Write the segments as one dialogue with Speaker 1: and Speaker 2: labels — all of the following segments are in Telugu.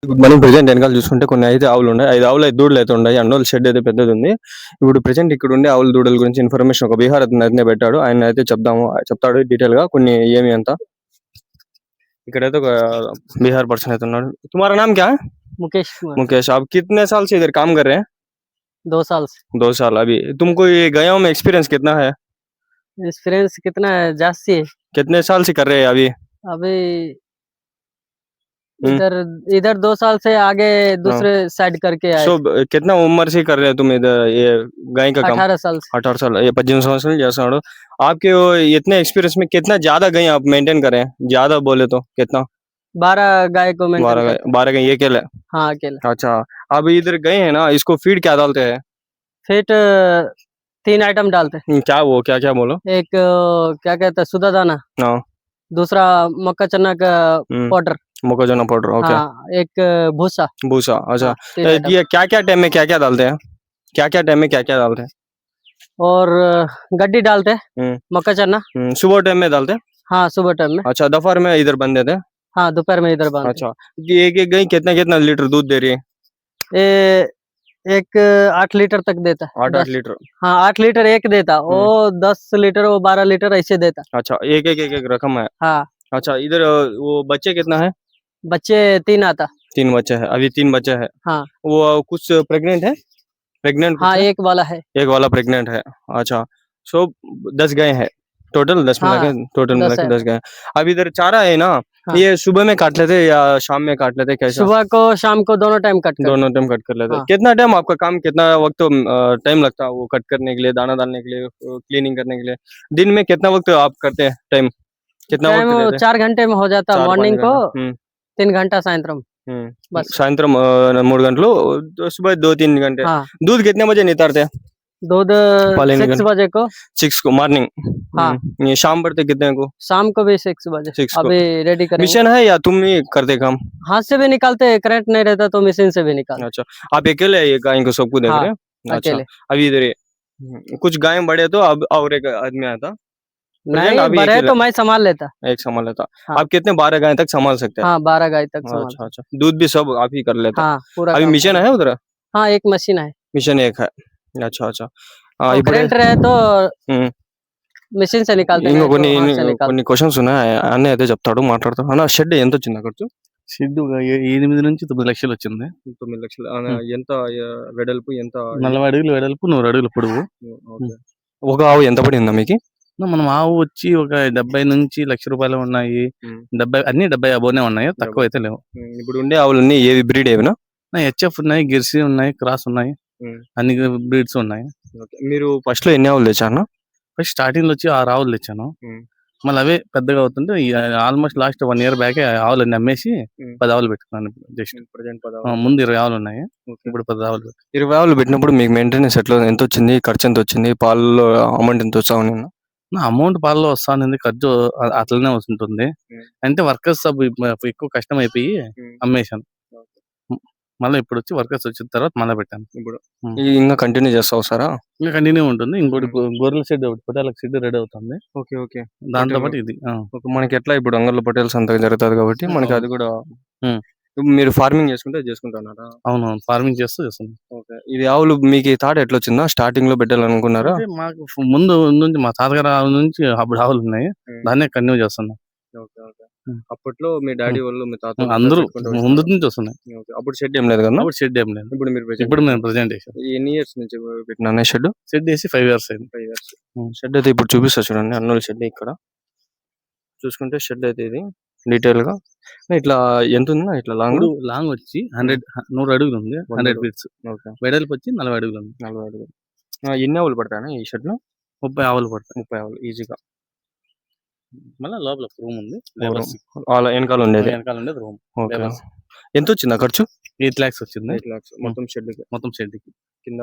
Speaker 1: మనం ప్రెజెంట్ వెనకాల చూసుకుంటే కొన్ని అయితే ఆవులు ఉన్నాయి. 5 ఆవులు, 5 దూడలు అయితే ఉన్నాయి. అందులో షెడ్ అయితే పెద్దది ఉంది. ఇప్పుడు ప్రెజెంట్ ఇక్కడ ఉండే ఆవుల దూడల గురించి ఇన్ఫర్మేషన్ ఒక బీహార్ అతను అయితే పెట్టాడు. ఆయన అయితే చెప్తాడు డీటెయిల్ గా కొన్ని ఏమి అంతా. इकड़े बिहार पर्सन है। तुम्हारा नाम क्या है?
Speaker 2: मुकेश कुमार।
Speaker 1: मुकेश, आप कितने साल से इधर काम कर रहे हैं?
Speaker 2: 2 साल से।
Speaker 1: 2 साल। अभी तुमको ये गायों में एक्सपीरियंस कितना है?
Speaker 2: एक्सपीरियंस कितना है? जास्ती है।
Speaker 1: कितने साल से कर रहे हैं अभी?
Speaker 2: अभी इधर इधर 2 साल से आगे दूसरे साइड करके आए।
Speaker 1: कितना उम्र से कर रहे हैं तुम इधर ये गाय का काम?
Speaker 2: 18 साल से।
Speaker 1: 18 साल। ये 25 साल जैसा आपके इतने एक्सपीरियंस में कितना ज्यादा गाय आप मेंटेन करें? ज्यादा बोले तो कितना?
Speaker 2: 12 गाय को मेंटेन।
Speaker 1: 12 गाय ये अकेले?
Speaker 2: हाँ अकेले।
Speaker 1: अच्छा, अब इधर गए हैं ना, इसको फीड क्या डालते हैं?
Speaker 2: फीड 3 आइटम डालते हैं।
Speaker 1: क्या वो क्या क्या बोलो?
Speaker 2: एक क्या कहते हैं, सुधा दाना।
Speaker 1: हाँ।
Speaker 2: दूसरा मक्का चना का पाउडर।
Speaker 1: मक्का चना पाउडर। ओके।
Speaker 2: हाँ, एक भूसा।
Speaker 1: भूसा। अच्छा।
Speaker 2: हाँ,
Speaker 1: ये क्या क्या टाइम में क्या क्या डालते हैं? क्या क्या टाइम में क्या क्या डालते हैं?
Speaker 2: और गड्डी डालते हैं, मक्का चना।
Speaker 1: सुबह टाइम में डालते हैं?
Speaker 2: हाँ सुबह टाइम में।
Speaker 1: अच्छा, दोपहर में इधर बंद देते हैं?
Speaker 2: हाँ दोपहर में इधर बंद।
Speaker 1: अच्छा, एक एक गाय कितना कितना लीटर दूध दे रही है?
Speaker 2: एक 8 लीटर तक देता है।
Speaker 1: 8 लीटर?
Speaker 2: हाँ 8 लीटर एक देता, वो 10 लीटर वो 12 लीटर ऐसे देता।
Speaker 1: अच्छा, एक रकम है।
Speaker 2: हाँ।
Speaker 1: अच्छा, इधर वो बच्चे कितना है?
Speaker 2: बच्चे 3 आता।
Speaker 1: 3 बच्चे है अभी? 3 बच्चे है।
Speaker 2: हाँ।
Speaker 1: वो कुछ प्रेग्नेंट है? प्रेग्नेंट?
Speaker 2: हाँ एक वाला है।
Speaker 1: एक वाला प्रेग्नेंट है। अच्छा, सो 10 गाय है टोटल? 10 मिला के टोटल मिला के 10 गाय। अब इधर चारा है ना, ये सुबह में काट लेते या शाम में काट लेते? कैसा?
Speaker 2: सुबह को शाम को दोनों टाइम कट
Speaker 1: कर लेते। कितना टाइम आपका काम, कितना वक्त टाइम लगता है वो कट करने के लिए, दाना डालने के लिए, क्लीनिंग करने के लिए? दिन में कितना वक्त आप करते हैं टाइम? कितना वक्त देते हैं?
Speaker 2: 4 घंटे में हो जाता। मॉर्निंग को 3 घंटा, सायंत्रम
Speaker 1: सायंत्रम 3 गंटलू, सुबह 2-3 घंटे। दूध कितने बजे नितारते हैं? दूध
Speaker 2: 6 बजे को।
Speaker 1: 6 को मॉर्निंग।
Speaker 2: हाँ।
Speaker 1: ये शाम पड़ते कितने को?
Speaker 2: शाम को भी 6 बजे।
Speaker 1: 6 को।
Speaker 2: अभी रेडी करेंगे।
Speaker 1: मिशन है या तुम ही करते काम?
Speaker 2: हाथ से भी निकालते, करंट नहीं रहता तो मशीन से भी निकालते।
Speaker 1: अच्छा, आप अकेले ये गाय को सबको देख रहे हैं? अच्छा, अभी इधर कुछ गाय बड़े तो अब और एक आदमी आया था?
Speaker 2: नहीं, बड़े तो मैं संभाल लेता।
Speaker 1: एक संभाल लेता। आप कितने 12 गाय तक संभाल सकते हैं?
Speaker 2: हाँ 12 गाय तक संभाल।
Speaker 1: अच्छा अच्छा, दूध भी सब आप ही कर लेते हैं?
Speaker 2: हाँ पूरा।
Speaker 1: अभी मिशन है उधर?
Speaker 2: हाँ एक मशीन है।
Speaker 1: मिशन एक है। अच्छा अच्छा।
Speaker 2: करंट रहे तो మిషన్ से निकालते हैं।
Speaker 1: కొన్ని క్వశ్చన్స్ ఉన్నాయి, అన్నీ అయితే చెప్తాడు, మాట్లాడతాడు. అన్న షెడ్ ఎంత వచ్చింది ఖర్చు?
Speaker 3: షెడ్ 8 నుంచి 9 లక్షలు వచ్చింది.
Speaker 1: 9 లక్షలు. ఎంత వెడల్పు, ఎంత?
Speaker 3: 40 అడుగులు వెడల్పు, 100 అడుగులు పొడవు.
Speaker 1: ఒక ఆవు ఎంత పడిందా మీకు?
Speaker 3: మనం ఆవు వచ్చి ఒక 70 నుంచి ₹1,00,000 ఉన్నాయి. 70 అన్ని 70 అబోనే ఉన్నాయి, తక్కువ అయితే లేవు.
Speaker 1: ఇప్పుడు ఉండే ఆవులన్నీ ఏవి బ్రీడ్ ఏవినా?
Speaker 3: హెచ్ఎఫ్ ఉన్నాయి, గిర్సీ ఉన్నాయి, క్రాస్ ఉన్నాయి, అన్ని బ్రీడ్స్ ఉన్నాయి.
Speaker 1: మీరు ఫస్ట్ లో ఎన్ని ఆవులు తెచ్చారు?
Speaker 3: ఫస్ట్ స్టార్టింగ్ లో వచ్చి 6 ఆవులు తెచ్చాను. మళ్ళీ అవే పెద్దగా అవుతుంటే ఆల్మోస్ట్ లాస్ట్ 1 ఇయర్ బ్యాక్ ఆవులన్నీ అమ్మేసి 10 ఆవులు పెట్టుకున్నాను. జస్ట్ ముందు 20 ఆవులు ఉన్నాయి, ఇప్పుడు 10 ఆవులు.
Speaker 1: 20 ఆవులు పెట్టినప్పుడు మీకు మెయింటెనెన్స్ ఎంత వచ్చింది? ఖర్చు ఎంత వచ్చింది? పాలలో అమౌంట్ ఎంత వచ్చా?
Speaker 3: అమౌంట్ పాలలో వస్తానంది, ఖర్చు అట్లనే వస్తుంటుంది. అంటే వర్కర్స్ ఎక్కువ కష్టం అయిపోయి అమ్మేశాను. మళ్ళీ ఇప్పుడు వచ్చి వర్కర్స్ వచ్చిన తర్వాత మళ్ళీ పెట్టాను. ఇప్పుడు
Speaker 1: ఇంకా కంటిన్యూ చేస్తావు సారా?
Speaker 3: ఇంకా కంటిన్యూ ఉంటుంది. ఇంకోటి గొర్రెల షెడ్ ఒకటి, పొటాల షెడ్ రెడీ అవుతుంది.
Speaker 1: Okay okay.
Speaker 3: దాంతో పాటు ఇది
Speaker 1: మనకి ఎట్లా ఇప్పుడు అంగళ్ళ పొటేల్స్ అంతా జరుగుతుంది కాబట్టి మనకి అది కూడా. మీరు ఫార్మింగ్ చేసుకుంటున్నారా?
Speaker 3: అవును, ఫార్మింగ్ చేస్తున్నాం.
Speaker 1: ఓకే. ఇది ఆవులు మీకు థాట్ ఎట్లా వచ్చిందా? స్టార్టింగ్ లో పెట్టాలనుకున్నారా?
Speaker 3: మాకు ముందు నుంచి మా తాతగారు ఆవుల నుంచి అప్పుడు ఆవులు ఉన్నాయి, దాన్నే కంటిన్యూ చేస్తున్నాం.
Speaker 1: అప్పట్లో మీ డాడీ వాళ్ళు, మీ తాత
Speaker 3: అందరూ ముందు నుంచి వస్తున్నాయి.
Speaker 1: అప్పుడు షెడ్ ఏం లేదు కదా?
Speaker 3: అప్పుడు షెడ్ ఏం లేదు.
Speaker 1: ఇప్పుడు
Speaker 3: మేము ప్రెజెంట్
Speaker 1: ఎన్ని ఇయర్స్ నుంచి పెట్టినా షెడ్?
Speaker 3: షెడ్ వేసి 5 ఇయర్స్ అయింది.
Speaker 1: 5 ఇయర్స్. షెడ్ అయితే ఇప్పుడు చూపిస్తా చూడండి, అన్నోళ్ళ షెడ్. ఇక్కడ చూసుకుంటే షెడ్ అయితే ఇది డీటెయిల్ గా ఇట్లా ఎంత ఉందా? ఇట్లా
Speaker 3: లాంగ్ వచ్చి 100 అడుగులు ఉంది, 100 ఫీట్స్. వెడల్పు వచ్చి 40 అడుగులు ఉంది.
Speaker 1: 40 అడుగులు. ఎన్ని ఆవులు పడతాయి ఈ షెడ్ లో?
Speaker 3: 30 ఆవులు పడతాయి.
Speaker 1: 30 ఆవులు ఈజీగా.
Speaker 3: మళ్ళీ లోపల రూమ్ ఉంది,
Speaker 1: వెనకాల ఉండేది
Speaker 3: రూమ్.
Speaker 1: ఎంత వచ్చిందా ఖర్చు?
Speaker 3: 8 lakhs వచ్చింది.
Speaker 1: 8 lakhs మొత్తం షెడ్ కి. కింద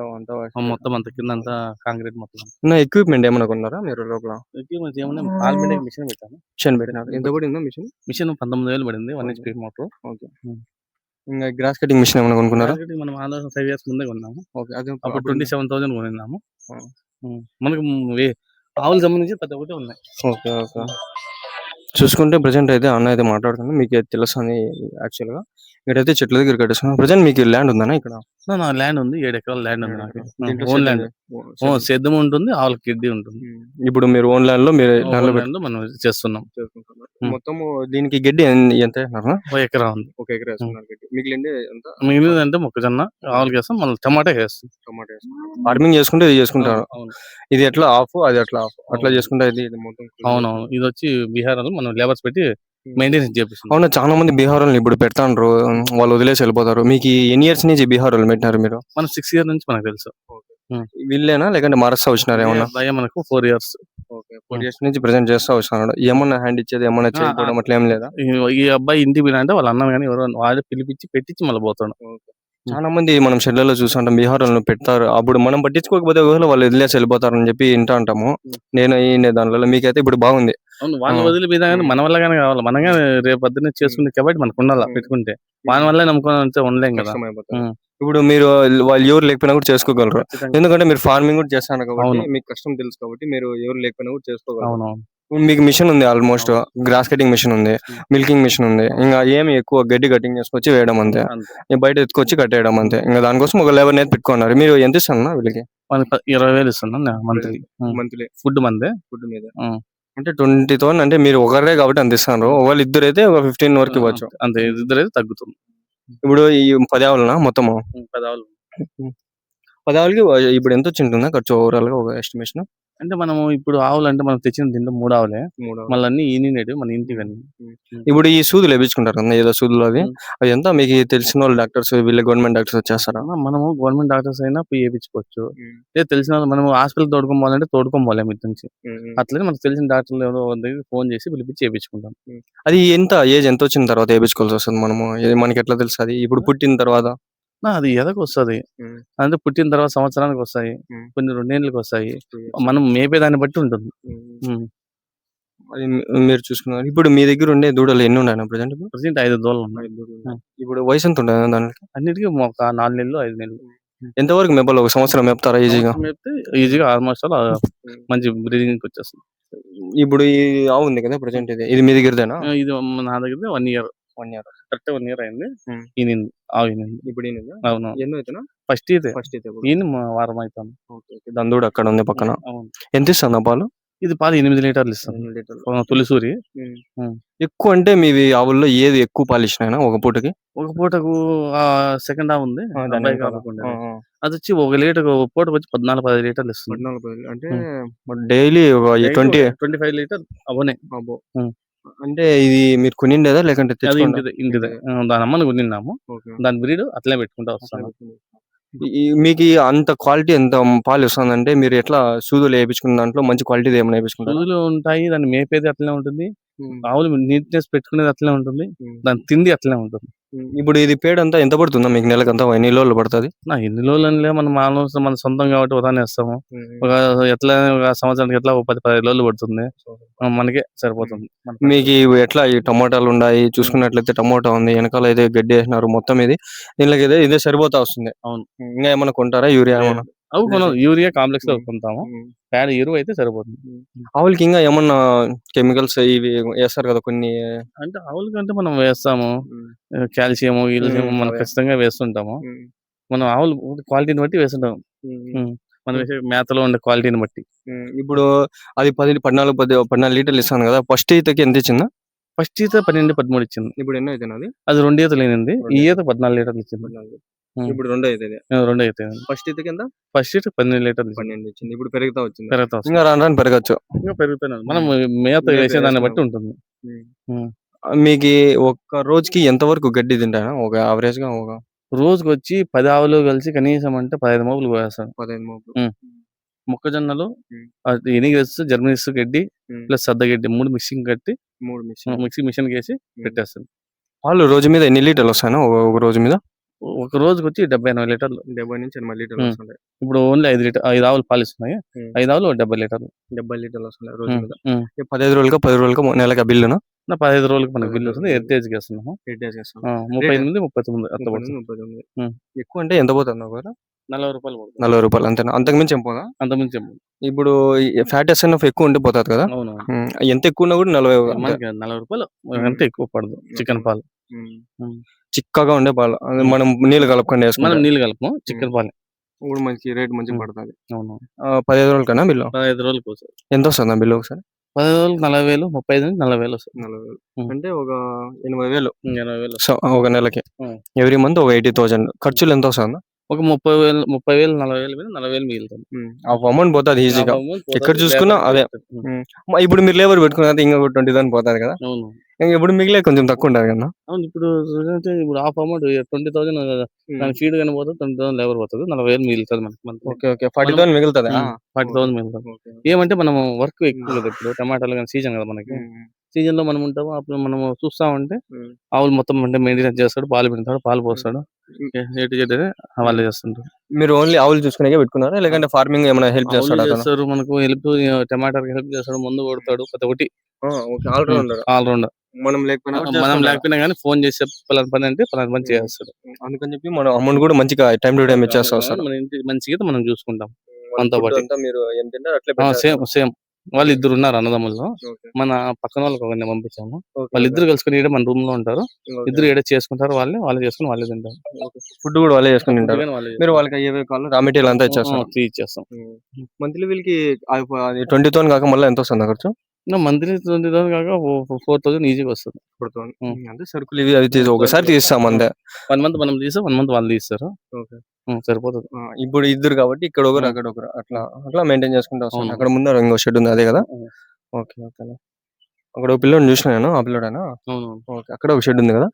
Speaker 3: మొత్తం అంతా కింద అంతా కాంక్రీట్ మొత్తం.
Speaker 1: ఎక్విప్మెంట్ ఏమైనా కొన్నారా మీరు లోపల?
Speaker 3: ఎక్విప్మెంట్ ఏమన్నా మిషన్ పెట్టాను.
Speaker 1: ఎంత పడిందా మిషన్?
Speaker 3: 19,000 పడింది, 1 HP మోటార్.
Speaker 1: ఓకే. ఇంకా గ్రాస్ కటింగ్ మిషన్ ఏమైనా కొనుక్కున్నారా?
Speaker 3: మనం ఆల్రెడీ 5 years ముందే కొన్నాము. అప్పుడు 27,000 కొన్నాము. మనకు ఆవులు సంబంధించి ప్రతి ఒక్కటి ఉన్నాయి.
Speaker 1: Okay okay. చూసుకుంటే ప్రెసెంట్ అయితే అన్న అయితే మాట్లాడుతుంది, మీకు తెలుసు అని యాక్చువల్గా. ఇక్కడైతే చెట్ల దగ్గర కట్టేస్తున్నాం. ప్రజెంట్ మీకు ల్యాండ్ ఉందన్నా ఇక్కడ?
Speaker 3: నా ల్యాండ్ ఉంది, 7 ఎకరాల ల్యాండ్ ఉంది నాకు.
Speaker 1: దీంట్లో
Speaker 3: ఓన్
Speaker 1: షెడ్
Speaker 3: ల్యాండ్.
Speaker 1: షెడ్.
Speaker 3: సేద్యం ఉంటుంది, ఆవులకి గిడ్డి ఉంటుంది.
Speaker 1: ఇప్పుడు మీరు ఓన్ ల్యాండ్ లో మీరు
Speaker 3: ఓన్
Speaker 1: దానిలో
Speaker 3: ల్యాండ్ లో మనం చేస్తున్నాం.
Speaker 1: మొత్తం దీనికి గడ్డి ఎంత వేసినారు?
Speaker 3: 1 ఎకరా ఉంది.
Speaker 1: ఒక ఎకరా వేస్తున్నారు గడ్డి. మిగిలింది ఎంత?
Speaker 3: మిగిలిందంటే మొక్కజొన్న, ఆవులకి వేస్తాం, మళ్ళీ టమాటా వేస్తాం.
Speaker 1: టమాటా వేస్తున్నారు. ఫార్మింగ్ చేసుకుంటే ఇది చేసుకుంటారు.
Speaker 3: అవును.
Speaker 1: ఇది ఎట్లా ఆఫ్, అది ఎట్లా ఆఫ్, అట్లా చేసుకుంటే ఇది మొత్తం.
Speaker 3: అవునవును. ఇది వచ్చి బీహార్ లో మనం లేబర్స్ పెట్టి మెయింటెనెన్స్ చేపిస్తాం.
Speaker 1: అవునా, చాలా మంది బీహార్ వాళ్ళు ఇప్పుడు పెడతాండ్రు, వాళ్ళు వదిలేసి వెళ్ళిపోతారు. మీకు ఎన్ని ఇయర్స్ నుంచి బీహార్ వాళ్ళు పెట్టినారు మీరు?
Speaker 3: మనం 6 ఇయర్స్ నుంచి మనకు తెలుసు.
Speaker 1: వీళ్ళేనా లేకంటే మహారాష్ట్ర వచ్చినారు ఏమన్నా?
Speaker 3: భయ మనకు 4 ఇయర్స్.
Speaker 1: 4 ఇయర్స్ నుంచి ప్రెసెంట్ చేస్తా వస్తున్నాడు. ఏమన్నా హ్యాండ్ ఇచ్చేది ఏమన్నా చేయకపోవడం అట్లా ఏం లేదా?
Speaker 3: ఈ అబ్బాయి ఇంటికి పోయినా అంటే వాళ్ళ అన్న కానీ ఎవరో వాళ్ళే పిలిపించి పెట్టించి మళ్ళీ పోతాడు.
Speaker 1: చాలా మంది మనం షెడ్లలో చూస్తుంటాం బీహార్ వాళ్ళు పెడతారు. అప్పుడు మనం పట్టించుకోకపోతే ఒకవేళ వాళ్ళు వదిలేసి వెళ్ళిపోతారు అని చెప్పి వింటా అంటాము. నేను ఈ దానిలో మీకైతే ఇప్పుడు బాగుంది.
Speaker 3: అవును, వాళ్ళు వదిలిపోయినా కానీ మన వల్ల కానీ కావాలి, మనం కానీ రేపు పొద్దున్నే చేసుకుంటే కాబట్టి మనకు ఉండాలా పెట్టుకుంటే. వాళ్ళ వల్లే నమ్ముకొని ఉండలేం కదా.
Speaker 1: ఇప్పుడు మీరు వాళ్ళు ఎవరు లేకపోయినా కూడా చేసుకోగలరు, ఎందుకంటే మీరు ఫార్మింగ్ కూడా చేస్తాను కాబట్టి మీకు కష్టం తెలుసు కాబట్టి మీరు ఎవరు లేకపోయినా కూడా చేసుకోగలరు.
Speaker 3: అవునవును.
Speaker 1: మీకు మిషన్ ఉంది, ఆల్మోస్ట్ గ్రాస్ కటింగ్ మిషన్ ఉంది, మిల్కింగ్ మిషన్ ఉంది. ఇంకా ఏమి ఎక్కువ గడ్డి కటింగ్ చేసుకొచ్చి వేయడం అంతే, బయట ఎత్తుకొచ్చి కట్టేయడం అంతే. ఇంకా దానికోసం ఒక లేబర్ నేర్పి పెట్టుకున్నారు. మీరు ఎంత ఇస్తున్నా వీళ్ళకి?
Speaker 3: 20,000 ఇస్తున్నా మంత్లీ. ఫుడ్ మందే.
Speaker 1: ఫుడ్ మీద అంటే 20,000 అంటే మీరు ఒకరే కాబట్టి అంత ఇస్తున్నారు. ఒకవేళ ఇద్దరు అయితే ఒక 15 వరకు ఇవ్వచ్చు
Speaker 3: అంతే. ఇద్దరు అయితే తగ్గుతుంది.
Speaker 1: ఇప్పుడు ఈ 10 ఆవులనా మొత్తము?
Speaker 3: 10 ఆవులు.
Speaker 1: 10 ఆవులకి ఇప్పుడు ఎంత వచ్చి ఉంటుందా ఖర్చు ఓవరాల్ గా, ఒక ఎస్టిమేషన్?
Speaker 3: అంటే మనము ఇప్పుడు ఆవులు అంటే మనం తెచ్చిన దీంట్లో 3 ఆవులే, మళ్ళీ అన్ని ఈనినేటివి మన ఇంటికి.
Speaker 1: ఇప్పుడు ఈ సూదులు వేయించుకుంటారు కదా, ఏదో సూదులు అవి ఎంత మీకు తెలిసిన వాళ్ళు డాక్టర్స్, వీళ్ళ గవర్నమెంట్ డాక్టర్స్ వచ్చేస్తారా?
Speaker 3: మనము గవర్నమెంట్ డాక్టర్స్ అయినా పోయి వేయించుకోవచ్చు. లేదా తెలిసిన వాళ్ళు మనం హాస్పిటల్ తోడుకోవాలంటే తోడుకోవాలి మీ నుంచి. అట్లనే మనకు తెలిసిన డాక్టర్లు ఎవరో దగ్గర ఫోన్ చేసి పిలిపించి వేయించుకుంటాం.
Speaker 1: అది ఎంత ఏజ్ ఎంత వచ్చిన తర్వాత వేయించుకోవాల్సి వస్తుంది మనము? మనకి ఎట్లా తెలుస్తుంది? ఇప్పుడు పుట్టిన తర్వాత
Speaker 3: అది ఎదకు వస్తుంది, అంటే పుట్టిన తర్వాత సంవత్సరానికి వస్తాయి, కొన్ని 2 ఏళ్ళకి వస్తాయి. మనం మేపే దాన్ని బట్టి ఉంటుంది.
Speaker 1: అది మీరు చూసుకున్నారు. ఇప్పుడు మీ దగ్గర ఉండే దూడలు ఎన్ని ఉన్నాయి ప్రజెంట్?
Speaker 3: 5 దూడలు ఉన్నాయి.
Speaker 1: ఇప్పుడు వయసు ఎంత ఉంటుంది దానికి?
Speaker 3: అన్నిటికీ ఒక 4 నెలలు 5 నెలలు.
Speaker 1: ఎంతవరకు మేపాలి? ఒక సంవత్సరం మేపుతారా ఈజీగా?
Speaker 3: మేపితే ఈజీగా ఆల్మోస్ట్ మంచి బ్రీడింగ్ వచ్చేస్తుంది.
Speaker 1: ఇప్పుడు ఈ ఆవు ఉంది కదా ప్రెసెంట్, ఇది మీ దగ్గరదేనా?
Speaker 3: ఇది నా దగ్గర 1 ఇయర్. కరెక్ట్ 1 ఇయర్ అయింది. ఈనింది ఆవు ఈనింది. ఇప్పుడు అవును. ఎన్నో అవుతున్నా? ఫస్ట్ అయితే ఈయన వారం అవుతాను.
Speaker 1: దాని దూడ అక్కడ ఉంది పక్కన. ఎంత ఇస్తుంది పాలు?
Speaker 3: ఇది పాలు 8 లీటర్లు ఇస్తాను. తొలిసూరి.
Speaker 1: ఎక్కువ అంటే మీవి ఆవుల్లో ఏది ఎక్కువ పాలు ఇచ్చినాయినా ఒక పూటకి?
Speaker 3: ఒక పూటకు సెకండ్ హాఫ్ ఉంది, అది వచ్చి 1 లీటర్ పూటకు వచ్చి 14-15 లీటర్లు ఇస్తుంది.
Speaker 1: 14 అంటే డైలీ
Speaker 3: 25 లీటర్ అవనే.
Speaker 1: అంటే ఇది మీరు కొనిండేదా లేకంటే
Speaker 3: ఇంటిదే? దాని అమ్మని కొనిన్నాము. దాని బ్రీడ్ అట్లే పెట్టుకుంటా వస్తాను.
Speaker 1: మీకు అంత క్వాలిటీ ఎంత పాలు వస్తుందంటే మీరు ఎట్లా సూదులు వేయించుకున్న దాంట్లో మంచి క్వాలిటీ ఏమైనా వేయించుకుంటారు?
Speaker 3: సూదులు ఉంటాయి, దాన్ని మేపేది అట్లనే ఉంటుంది, ఆవులు నీట్నెస్ పెట్టుకునేది అట్లనే ఉంటుంది, దాని తిండి అట్లనే ఉంటుంది.
Speaker 1: ఇప్పుడు ఇది పేడ అంతా ఎంత పడుతుందా మీకు నెలకంతా? ఎన్ని రోజులు పడుతుంది?
Speaker 3: ఎన్ని రోజులు అంటే మన సొంతం కాబట్టి ఉదాహరణ వేస్తాము. ఎట్లా ఒక సంవత్సరానికి ఎట్లా 10-15 రోజులు పడుతుంది, మనకే సరిపోతుంది.
Speaker 1: మీకు ఎట్లా ఈ టమోటాలు ఉన్నాయి చూసుకున్నట్లయితే, టమోటా ఉంది, వెనకాల అయితే గడ్డి వేసినారు, మొత్తం ఇది దీనికి ఇదే సరిపోతా వస్తుంది.
Speaker 3: అవును.
Speaker 1: ఇంకా ఏమైనా కొంటారా? యూరియా ఏమన్నా?
Speaker 3: యూరియా కాంప్లెక్స్ లో కొంటాము, పేడ ఎరువు అయితే సరిపోతుంది.
Speaker 1: ఆవులకి ఇంకా ఏమన్నా కెమికల్స్ ఇవి వేస్తారు కదా కొన్ని?
Speaker 3: అంటే ఆవులకి అంటే మనం వేస్తాము కాల్షియం, మనం ఖచ్చితంగా వేస్తుంటాము. మనం ఆవులు క్వాలిటీని బట్టి వేస్తుంటాము, మనం వేసే మేతలో ఉండే క్వాలిటీని బట్టి.
Speaker 1: ఇప్పుడు అది 14 లీటర్లు ఇస్తాను కదా, ఫస్ట్ ఈతకి ఎంత ఇచ్చిందా?
Speaker 3: ఫస్ట్ ఈత 12-13 ఇచ్చింది.
Speaker 1: ఇప్పుడు ఎన్నో అయితే
Speaker 3: అది 2 ఈతలు లేనింది, ఈ ఈత 14 లీటర్లు ఇచ్చింది.
Speaker 1: ఇప్పుడు 2 అయితే ఫస్ట్ ఈతకి ఎంత?
Speaker 3: ఫస్ట్ ఈత 12 లీటర్లు
Speaker 1: ఇచ్చింది. ఇప్పుడు పెరుగుతా వచ్చింది.
Speaker 3: ఇంకా
Speaker 1: రాను పెరగచ్చు.
Speaker 3: ఇంకా పెరుగుతున్నాయి, మనం మేత వేసే దాన్ని బట్టి ఉంటుంది.
Speaker 1: మీకు ఒక రోజుకి ఎంత వరకు గడ్డి తింటానా ఒక యావరేజ్ గా? ఒక
Speaker 3: రోజుకి వచ్చి 10 ఆవులు కలిసి కనీసం అంటే 15 మోపులు కోసేస్తాను.
Speaker 1: 15 మోపులు.
Speaker 3: మొక్కజొన్నలు, ఎనిగెస్, జర్మనీస్ గడ్డి ప్లస్ సద్ద గడ్డి 3 మిక్సింగ్ కట్టి మిక్సింగ్ వేసి పెట్టేస్తాను.
Speaker 1: పాలు రోజు మీద ఎన్ని లీటర్లు వస్తాయో ఒక రోజు మీద?
Speaker 3: ఒక రోజుకి వచ్చి 70-80 లీటర్లు.
Speaker 1: 70 నుంచి 80 లీటర్లు వస్తాయి.
Speaker 3: ఇప్పుడు ఓన్లీ 5 ఆవులు పాలు ఇస్తున్నాయి, 5 ఆవులు 70 లీటర్లు.
Speaker 1: 70 లీటర్లు వస్తున్నాయి రోజు మీద. 15 రోజులకు 10 రోజులకు నెలకి బిల్లునా?
Speaker 3: 15 రోజులకు మనకు బిల్లు వస్తుంది. హెరిటేజ్ కి వేస్తున్నాము. 38-39 అట్లా పడుతుంది.
Speaker 1: ఎక్కువ అంటే ఎంత పోతుంది?
Speaker 3: 40 రూపాయలు.
Speaker 1: 40 రూపాయలు అంతేనా? అంతకుమించి పోదా?
Speaker 3: అంతకుమించి.
Speaker 1: ఇప్పుడు ఫ్యాట్ ఎస్ఎన్ఎఫ్ ఎక్కువ ఉంటే పోతుంది కదా?
Speaker 3: అవును.
Speaker 1: ఎంత ఎక్కువ ఉన్నా కూడా 40
Speaker 3: రూపాయలు అంటే ఎక్కువ పడదు చికెన్ పాలు. ఉమ్.
Speaker 1: చిక్కగా ఉండే పాలు అది మనం నీళ్ళు కలుపుకొని
Speaker 3: మనం
Speaker 1: వేసుకుంటాం.
Speaker 3: నీళ్ళు కలుపుము చిక్కన పాలే.
Speaker 1: ఇప్పుడు మంచి రేట్ మంచిగా
Speaker 3: ఉమ్.
Speaker 1: పడుతుంది.
Speaker 3: అవును
Speaker 1: 15 రోజులకన్నా బిల్లు
Speaker 3: 15 రోజులకు ఒకసారి.
Speaker 1: ఎంత వస్తుందా బిల్లు ఒకసారి?
Speaker 3: 15 రోజులకు 40,000, 35,000 వస్తుంది.
Speaker 1: 40,000
Speaker 3: ఉమ్.
Speaker 1: అంటే ఒక 80,000
Speaker 3: 80,000
Speaker 1: సో ఒక నెలకి.
Speaker 3: ఉమ్.
Speaker 1: ఎవ్రీ మంత్ ఒక 80,000 ఖర్చులు ఎంత వస్తుందా?
Speaker 3: ఒక 30,000, 40,000 మీద 40,000 మిగులుతుంది.
Speaker 1: ఆ అమౌంట్ పోతుంది ఈజీగా. ఎక్కడ చూసుకున్నా అదే. ఇప్పుడు మీరు లేబర్ పెట్టుకున్న ఇంకొక 20,000 పోతుంది కదా.
Speaker 3: అవును
Speaker 1: ఇప్పుడు మిగిలే కొంచెం తక్కువ ఉంటుంది కదా.
Speaker 3: అవును ఇప్పుడు హాఫ్ అమౌంట్ 20,000 దాని ఫీడ్ కానీ పోతుంది, 20,000 లేబర్ పోతుంది, 40,000 మిగులుతుంది మనకి.
Speaker 1: ఓకే ఓకే 40,000 మిగులుతుంది.
Speaker 3: 40,000 మిగులుతుంది. ఏమంటే మనం వర్క్ ఎక్కువ కదా, ఇప్పుడు టమాటాలు కానీ సీజన్ కదా మనకి. సీజన్ లో మనం ఉంటాము, అప్పుడు మనం చూస్తా ఉంటే ఆవులు మొత్తం అంటే మెయింటెనెన్స్ చేస్తాడు, పాలు పిండుతాడు, పాలు పోస్తాడు, వాళ్ళు చేస్తుంటారు.
Speaker 1: మీరు ఓన్లీ ఆవులు చూసుకునే పెట్టుకున్నారా లేకంటే ఫార్మింగ్ ఏమైనా హెల్ప్
Speaker 3: చేస్తారు? మనకు హెల్ప్, టమాటాకి హెల్ప్ చేస్తాడు, మందు కొడతాడు, ప్రతి ఒక్కటి ఆల్రౌండర్. మనం లేకపోయినా కానీ ఫోన్ చేసే పలానా పని అంటే పలానా పని చేస్తాడు.
Speaker 1: అందుకని చెప్పి మనం అమౌంట్ కూడా మంచిగా టైం టు టైం ఇచ్చేస్తా వస్తారు.
Speaker 3: మన ఇంటి మంచిగా మనం చూసుకుంటాం. మనతో పాటు
Speaker 1: మీరు ఏం తింటారు అట్లే
Speaker 3: సేమ్ వాళ్ళు ఇద్దరు ఉన్నారు అన్నదమ్ములు. మన పక్కన వాళ్ళకి ఒకరిని పంపించాము, వాళ్ళిద్దరు కలుసుకుని ఈడ మన రూమ్ లో ఉంటారు. ఇద్దరు ఏడే చేసుకుంటారు, వాళ్ళు చేసుకుని వాళ్ళే తింటారు.
Speaker 1: ఫుడ్ కూడా వాళ్ళే చేసుకుని తింటారు. మీరు వాళ్ళకి అయ్యే కావాలి రా మెటీరియల్ అంతా
Speaker 3: ఇచ్చేస్తాం.
Speaker 1: మంత్లీ వీళ్ళకి 20,000 కాక మళ్ళీ ఎంత వస్తుంది ఖర్చు?
Speaker 3: మంత్లీ 20,000 కాక 4,000 ఈజీగా వస్తుంది.
Speaker 1: అంటే సరుకులు ఇవి అవి ఒకసారి తీస్తాం అంతే.
Speaker 3: 1 మంత్ మనం తీస్తాం, 1 మంత్ వాళ్ళు తీస్తారు, సరిపోతుంది.
Speaker 1: ఇప్పుడు ఇద్దరు కాబట్టి ఇక్కడ ఒకరు అక్కడ ఒకరు అట్లా మెయింటైన్ చేసుకుంటూ వస్తాం. అక్కడ ముందర ఇంకో షెడ్ ఉంది అదే కదా. ఓకే ఓకే అక్కడ ఒక పిల్లోని చూసిన నేను, ఆ పిల్లోడేనా? ఓకే అక్కడ ఒక షెడ్ ఉంది కదా.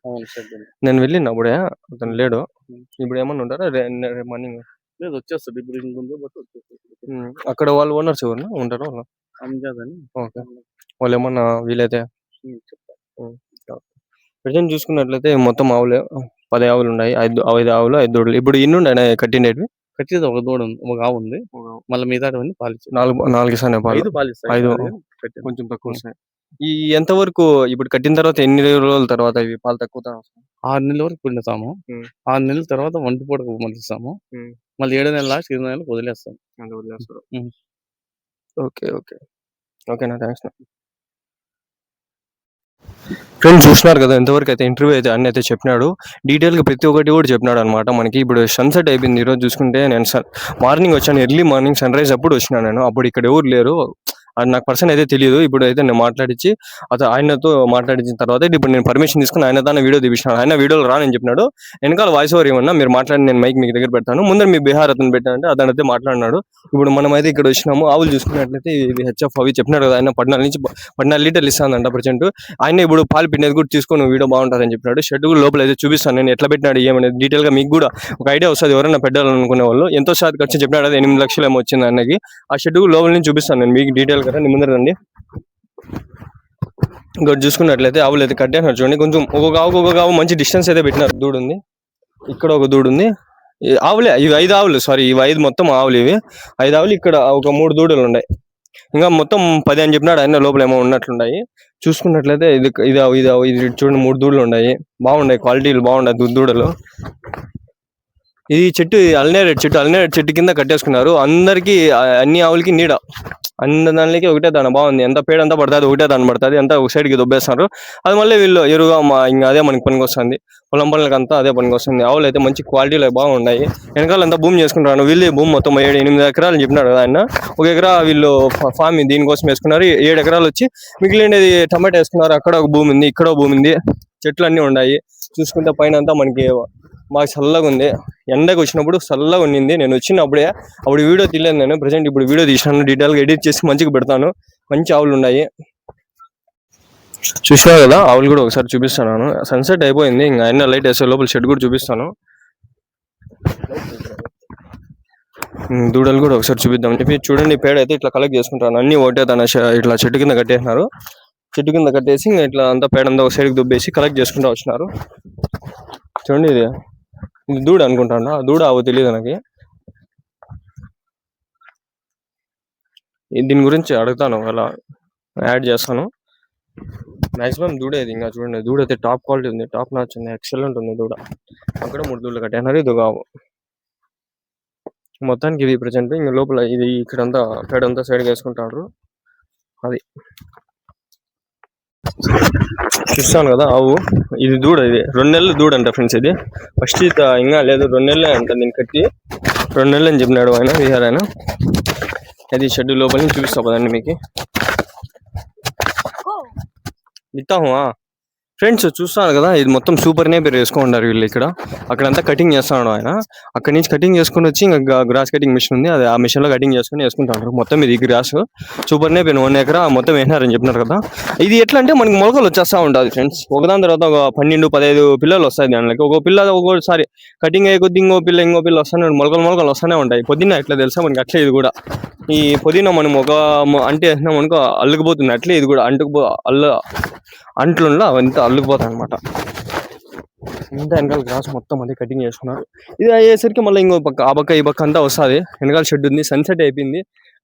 Speaker 1: నేను వెళ్ళిన అప్పుడే అతను లేడు. ఇప్పుడు ఏమన్నా ఉంటారా రేపు మార్నింగ్?
Speaker 3: లేదు వచ్చేస్తాడు ఇప్పుడు.
Speaker 1: అక్కడ వాళ్ళు ఓనర్స్ ఎవరు ఉంటారు వాళ్ళు? ఓకే వాళ్ళు ఏమన్నా వీలైతే ప్రజెంట్ చూసుకున్నట్లయితే మొత్తం ఆవులే 10 ఆవులు ఉన్నాయి, 5 ఆవులు 5 దూడలు. ఇప్పుడు ఇన్ని ఉన్నాయి కట్టిండేటివి.
Speaker 3: కట్టేది ఒక దూడ ఉంది, ఒక ఆవు ఉంది, మళ్ళీ మిగతా పాలు
Speaker 1: 4 ఇస్తాయి పాలు. 5 కొంచెం తక్కువ వస్తాయి. ఈ ఎంత వరకు ఇప్పుడు కట్టిన తర్వాత ఎన్ని రోజుల తర్వాత ఇవి పాలు తక్కువ?
Speaker 3: 6 నెలల వరకు పిండుతాము. 6 నెలల తర్వాత వంటి పూట మలిస్తాము. మళ్ళీ 7 నెలల లాస్ట్ 8 నెలలకు వదిలేస్తాం.
Speaker 1: ఓకే ఓకే ఓకేనా, థ్యాంక్స్. ఫ్రెండ్స్ చూస్తున్నారు కదా ఎంతవరకు అయితే ఇంటర్వ్యూ అయితే అన్నీ అయితే చెప్పినాడు, డీటెయిల్గా ప్రతి ఒక్కటి కూడా చెప్పినాడు అనమాట. మనకి ఇప్పుడు సన్సెట్ అయిపోయింది. ఈరోజు చూసుకుంటే నేను మార్నింగ్ వచ్చాను, ఎర్లీ మార్నింగ్ సన్ రైజ్ అప్పుడు వచ్చినాను నేను. అప్పుడు ఇక్కడ ఎవరు లేరు, అది నాకు పర్సన్ అయితే తెలియదు. ఇప్పుడు అయితే నేను మాట్లాడించి ఆయనతో మాట్లాడించిన తర్వాత ఇప్పుడు నేను పర్మిషన్ తీసుకుని ఆయన దాన్ని వీడియో తీపిస్తున్నాను. ఆయన వీడియోలో రానని చెప్పినాడు. వెనకాల వాయిస్ ఓవర్ ఏమన్నా మీరు మాట్లాడి నేను మైక్ మీకు దగ్గర పెడతాను, ముందర మీ బీహార్ అతను పెట్టానంటే అతను అయితే మాట్లాడినాడు. ఇప్పుడు మనం అయితే ఇక్కడ వచ్చినాము. ఆవులు చూసుకున్నట్లయితే ఇది హెచ్ఎఫ్ అవి చెప్పినాడు కదా. ఆయన 14 లీటర్లు ఇస్తానంట ప్రజెంట్. ఆయన ఇప్పుడు పాలు పిండేది కూడా తీసుకొని వీడియో బాగుంటుందని చెప్పినాడు. షెడ్ కూడా లోపల అయితే చూపిస్తాను నేను ఎట్లా పెట్టినాడు ఏమనేది డీటెయిల్గా మీకు కూడా ఒక ఐడియా వస్తుంది. ఎవరైనా పెట్టాలనుకునే వాళ్ళు ఎంతో శాతం ఖర్చు చెప్పినాడు, అది 8 లక్షలు ఏమో వచ్చింది ఆయనకి. ఆ షెడ్ లోపల నుంచి చూపిస్తాను నేను మీకు డీటెయిల్ కదా. ముందర రండి. ఇక్కడ చూసుకున్నట్లయితే ఆవులు అయితే కట్టేసినారు చూడండి. కొంచెం ఒక్కొక్క ఆవు మంచి డిస్టెన్స్ అయితే పెట్టినారు. దూడు ఉంది, ఇక్కడ ఒక దూడు ఉంది. ఆవులే ఇవి 5 ఆవులు, సారీ ఇవి 5 మొత్తం ఆవులు. ఇవి 5 ఆవులు, ఇక్కడ ఒక 3 దూడలు ఉన్నాయి. ఇంకా మొత్తం 10 అని చెప్పినాడు ఆయన. లోపల ఏమో ఉన్నట్లున్నాయి. చూసుకున్నట్లయితే ఇది చూడండి 3 దూడలు ఉన్నాయి. బాగున్నాయి, క్వాలిటీలు బాగున్నాయి దూడలు. ఇది చెట్టు అల్నేరేడు చెట్టు కింద కట్టేసుకున్నారు. అందరికి అన్ని ఆవులకి నీడ, అన్ని దానికి ఒకటే దాని బాగుంది. ఎంత పేడ అంతా పడుతుంది, ఒకటే దాని పడుతుంది, అంతా ఒక సైడ్కి దొబ్బేస్తున్నారు. అది మళ్ళీ వీళ్ళు ఎరువుగా ఇంకా అదే మనకి పనికి వస్తుంది. పొలం పనులకి అంతా అదే పనికి వస్తుంది. ఆవులు అయితే మంచి క్వాలిటీలో బాగున్నాయి. వెనకాల అంతా భూమి చేసుకుంటారు. వీళ్ళు భూమి మొత్తం 7-8 ఎకరాలు చెప్పినాడు కదా ఆయన. 1 ఎకరా వీళ్ళు ఫామ్ దీనికోసం వేసుకున్నారు. 7 ఎకరాలు వచ్చి మిగిలినది టమాటా వేసుకున్నారు. అక్కడ ఒక భూమి ఉంది, ఇక్కడ ఒక భూమి ఉంది. చెట్లు అన్నీ ఉన్నాయి. చూసుకుంటే పైన అంతా మనకి బాగా చల్లగా ఉంది. ఎండకు వచ్చినప్పుడు చల్లగా ఉండింది. నేను వచ్చినప్పుడే అప్పుడు వీడియో తీయలేదు నేను. ప్రజెంట్ ఇప్పుడు వీడియో తీసినాను, డీటెయిల్గా ఎడిట్ చేసి మంచిగా పెడతాను. మంచి ఆవులు ఉన్నాయి. చూసినా కదా ఆవులు కూడా ఒకసారి చూపిస్తాను. సన్సెట్ అయిపోయింది, ఇంకా ఆయన లైట్ వేసే లోపల షెడ్ కూడా చూపిస్తాను. దూడలు కూడా ఒకసారి చూపిద్దామని చెప్పి చూడండి. పేడ అయితే ఇట్లా కలెక్ట్ చేసుకుంటాను. అన్ని ఒకటే తన ఇట్లా చెట్టు కింద కట్టేసినారు. చెట్టు కింద కట్టేసి ఇట్లా అంతా పేడ అంతా ఒక సైడ్కి దుబ్బేసి కలెక్ట్ చేసుకుంటూ వచ్చినారు. చూడండి ఇది దూడ అనుకుంటాను, దూడ ఆవు తెలియదు నాకు. దీని గురించి అడుగుతాను, అలా యాడ్ చేస్తాను. మాక్సిమం దూడేది. ఇంకా చూడండి దూడ అయితే టాప్ క్వాలిటీ ఉంది, టాప్ నాచ్ ఉంది, ఎక్సలెంట్ ఉంది దూడ. అక్కడ 3 దూడలు కట్టేసినారు. ఇది ఒక ఆవు. మొత్తానికి ఇది ప్రజెంట్ ఇంకా లోపల ఇది ఇక్కడంతా పేడంతా సైడ్కి వేసుకుంటారు. అది చూస్తాను కదా ఆవు, ఇది దూడ, ఇది 2 నెలలు దూడ అంట ఫ్రెండ్స్. ఇది ఫస్ట్ ఇంకా లేదు, 2 నెలలే అంట దీన్ని కట్టి, 2 నెలలు అని చెప్పినాడు ఆయన విహార్ ఆయన. అది షెడ్ లోపల నుంచి చూపిస్తా పదండి మీకు. ఇస్తామా ఫ్రెండ్స్, చూస్తాను కదా ఇది మొత్తం సూపర్ నేపియర్ వేసుకుంటారు వీళ్ళు ఇక్కడ. అక్కడంతా కటింగ్ చేస్తున్నాడు ఆయన, అక్కడి నుంచి కటింగ్ చేసుకుని వచ్చి ఇంకా గ్రాస్ కటింగ్ మిషన్ ఉంది, అది ఆ మిషన్ లో కటింగ్ చేసుకుని వేసుకుంటారు. మొత్తం ఇది గ్రాస్ సూపర్ నేపియర్ 1 ఎకరా మొత్తం వేసినారని చెప్పినారు కదా. ఇది ఎట్లా అంటే మనకి మొలకలు వచ్చేస్తా ఉంటుంది ఫ్రెండ్స్. ఒకదాని తర్వాత ఒక 12-15 పిల్లలు వస్తాయి దానికి. ఒక పిల్ల ఒక్కోసారి కటింగ్ అయ్యే కొద్ది ఇంకో పిల్ల వస్తానే మొలకలు వస్తూనే ఉంటాయి. పొద్దున్న ఎట్లా తెలుసా మనకి, అట్లే ఇది కూడా. ఈ పుదీనా మనం ఒక అంటే వేసినాం అనుకో అల్లుకుపోతుంది, అట్లే ఇది కూడా అంట్లుండా అవంతా అల్లుకుపోతాయి అనమాట. ఇంత వెనకాల గ్రాస్ మొత్తం అది కటింగ్ చేసుకున్నారు. ఇది అయ్యేసరికి మళ్ళీ ఇంకో పక్క ఆ పక్క ఈ పక్క అంతా వస్తుంది. వెనకాల షెడ్ ఉంది, సన్సెట్ అయిపోయింది,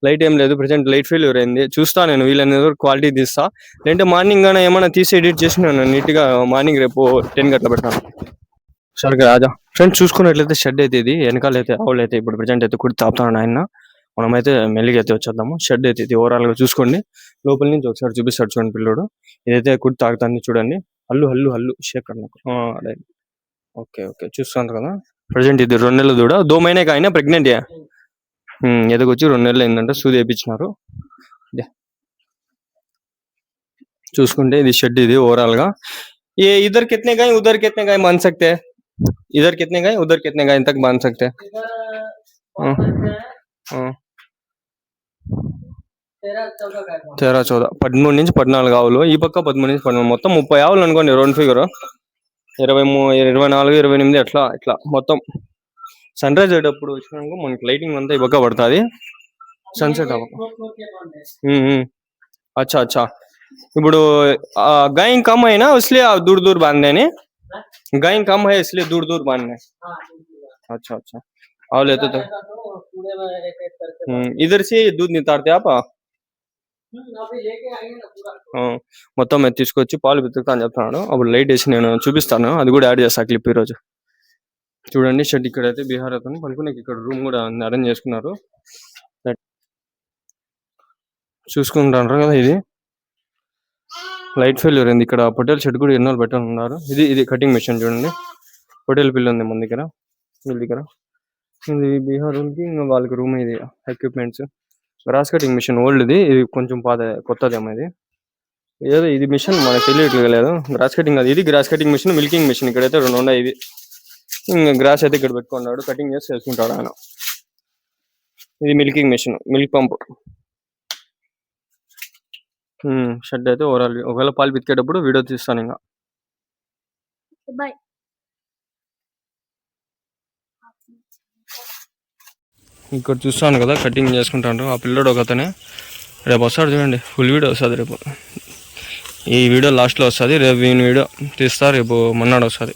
Speaker 1: లైట్ ఏం లేదు, ప్రజెంట్ లైట్ ఫెయిల్యూర్ అయింది. చూస్తా నేను వీళ్ళని క్వాలిటీ తీస్తా, లేదంటే మార్నింగ్ గానే ఏమైనా తీసి ఎడిట్ చేసి నేను నీట్గా మార్నింగ్ రేపు 10 గంటల పెట్టాను. సరిగ్గా రాజా ఫ్రెండ్స్, చూసుకున్నట్లయితే షెడ్ అయితే ఇది, వెనకాల అయితే ఆవులు అయితే ఇప్పుడు ప్రజెంట్ అయితే కుడి తాపుతాను ఆయన. మనమైతే మెల్లిగా అయితే వచ్చేద్దాము. షెడ్ అయితే ఇది ఓవరాల్ గా చూసుకోండి, లోపల నుంచి ఒకసారి చూపిస్తాడు చూడండి పిల్లోడు. ఇదైతే కుడి తాగుతాన్ని చూడండి, హల్లు షేక్ అన్న. ఓకే చూస్తాను కదా ప్రజెంట్ ఇది 2 నెలలు దూడ, 2 మहीने का है ना प्रेग्नेंट है. ఎదకొచ్చి 2 నెలలు అయిందంటే సూది వేయించినారు. చూసుకుంటే ఇది షెడ్ ఇది ఓవరాల్ గా. ये इधर कितने गाय उधर कितने गाय बांध सकते हैं, इधर कितने गाय उधर कितने गाय तक बांध सकते हैं. 13-14 13 నుంచి 14 ఆవులు, ఈ పక్క 13 నుంచి 14, మొత్తం 30 ఆవులు అనుకోండి రౌండ్ ఫిగర్. 23, 24, 28 ఇట్లా మొత్తం. సన్ రైజ్ అయ్యేటప్పుడు వచ్చినాక మనకి లైటింగ్ అంతా ఈ పక్క పడుతుంది, సన్సెట్ అవ్వ. अच्छा ఇప్పుడు गाय कम है ना इसलिए दूर दूर बांधने ने, गाय कम है इसलिए दूर दूर बांधने. अच्छा आओ लेते तो इधर से दूध नितारते आप. మొత్తం తీసుకొచ్చి పాలు పితుకుతా అని చెప్తున్నాడు. అప్పుడు లైట్ వేసి నేను చూపిస్తాను, అది కూడా యాడ్ చేస్తా క్లిప్ ఈరోజు. చూడండి షెడ్ ఇక్కడైతే బీహార్ అతను పనుకునేకి ఇక్కడ రూమ్ కూడా అరేంజ్ చేసుకున్నారు. చూసుకుంటారు కదా, ఇది లైట్ ఫెయిల్యూర్ అయింది ఇక్కడ. పొటేల్ షెడ్ కూడా ఎన్నో పెట్టాలి ఉన్నారు. ఇది కటింగ్ మిషన్ చూడండి, పొటేల్ పిల్ ఉంది మన దగ్గర, వీళ్ళ దగ్గర. ఇది బీహార్ ఇంకా వాళ్ళకి రూమ్, ఇది equipments. Grass cutting machine old ఇది కొంచెం కొత్తదేమో ఇది. ఏదో ఇది మిషన్ మనకు తెలియట్లేదు, గ్రాస్ కటింగ్ అది. ఇది grass cutting machine, milking machine ఇక్కడైతే 2 ఉన్నాయి. ఇది ఇంకా గ్రాస్ అయితే ఇక్కడ పెట్టుకున్నాడు, కటింగ్ చేసి వేసుకుంటాడు ఆయన. ఇది milking machine, milk pump. Shed అయితే ఓవరాల్ ఒకవేళ పాలు పితికేటప్పుడు వీడియో తీస్తాను ఇంకా. ఇక్కడ చూస్తాను కదా కటింగ్ చేసుకుంటాను. ఆ పిల్లడు ఒక అతనే, రేపు వస్తాడు చూడండి, ఫుల్ వీడియో వస్తుంది రేపు. ఈ వీడియో లాస్ట్లో వస్తుంది, రేపు ఈయన వీడియో తీస్తా, రేపు మొన్నాడు వస్తుంది.